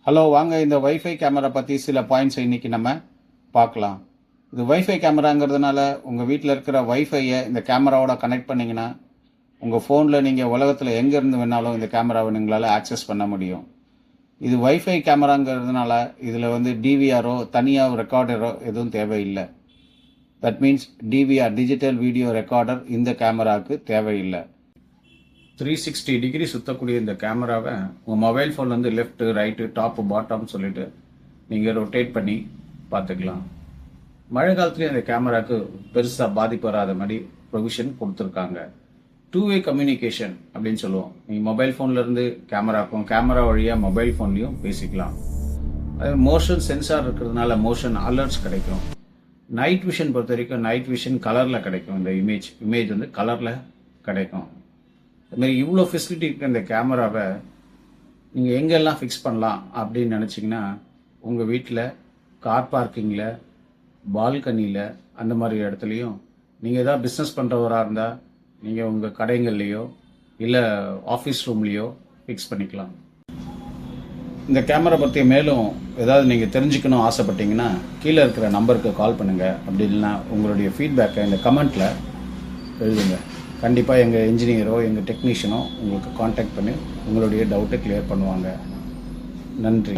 Hello வாங்க, இந்த wifi camera பற்றி சில பாயிண்ட்ஸ் இன்றைக்கி நம்ம பார்க்கலாம். இது வைஃபை கேமராங்கிறதுனால உங்கள் வீட்டில் இருக்கிற வைஃபையை இந்த கேமராவோட கனெக்ட் பண்ணிங்கன்னா உங்கள் ஃபோனில் நீங்கள் உலகத்தில் எங்கேருந்து வேணாலும் இந்த கேமராவை நீங்களால் ஆக்சஸ் பண்ண முடியும். இது வைஃபை கேமராங்கிறதுனால இதில் டிவிஆரோ தனியாக ரெக்கார்டரோ எதுவும் தேவையில்லை. That means DVR digital video recorder இந்த கேமராவுக்கு தேவையில்லை. 360 டிகிரி சுற்றக்கூடிய இந்த கேமராவை உங்கள் மொபைல் ஃபோன்லேருந்து லெஃப்ட்டு ரைட்டு டாப்பு பாட்டம்னு சொல்லிட்டு நீங்கள் ரொட்டேட் பண்ணி பார்த்துக்கலாம். மழை காலத்துலேயும் இந்த கேமராவுக்கு பெருசாக பாதிப்பு வராத மாதிரி ப்ரொவிஷன் கொடுத்துருக்காங்க. 2-வே கம்யூனிகேஷன் அப்படின்னு சொல்லுவோம். நீங்கள் மொபைல் ஃபோன்லேருந்து கேமராக்கும் கேமரா வழியாக மொபைல் ஃபோன்லேயும் பேசிக்கலாம். அது மோஷன் சென்சார் இருக்கிறதுனால மோஷன் அலர்ட்ஸ் கிடைக்கும். நைட் விஷன் பொறுத்த வரைக்கும் நைட் விஷன் கலரில் கிடைக்கும். இந்த இமேஜ் கலரில் கிடைக்கும். அதுமாரி இவ்வளோ ஃபெசிலிட்டி இருக்கிற இந்த கேமராவை நீங்கள் எங்கெல்லாம் ஃபிக்ஸ் பண்ணலாம் அப்படின்னு நினச்சிங்கன்னா உங்கள் வீட்டில் கார் பார்க்கிங்கில், பால்கனியில், அந்த மாதிரி இடத்துலையும் நீங்கள் எதாவது பிஸ்னஸ் பண்ணுறவராக இருந்தால் நீங்கள் உங்கள் கடைகள்லையோ இல்லை ஆஃபீஸ் ரூம்லேயோ ஃபிக்ஸ் பண்ணிக்கலாம். இந்த கேமரா பற்றி மேலும் ஏதாவது நீங்கள் தெரிஞ்சுக்கணும் ஆசைப்பட்டீங்கன்னா கீழே இருக்கிற நம்பருக்கு கால் பண்ணுங்கள். அப்படி இல்லைன்னா உங்களுடைய ஃபீட்பேக்கை இந்த கமெண்ட்டில் எழுதுங்க. கண்டிப்பாக எங்கள் இன்ஜினியரோ எங்கள் டெக்னீஷியனோ உங்களுக்கு காண்டாக்ட் பண்ணி உங்களுடைய டவுட்டை கிளியர் பண்ணுவாங்க. நன்றி.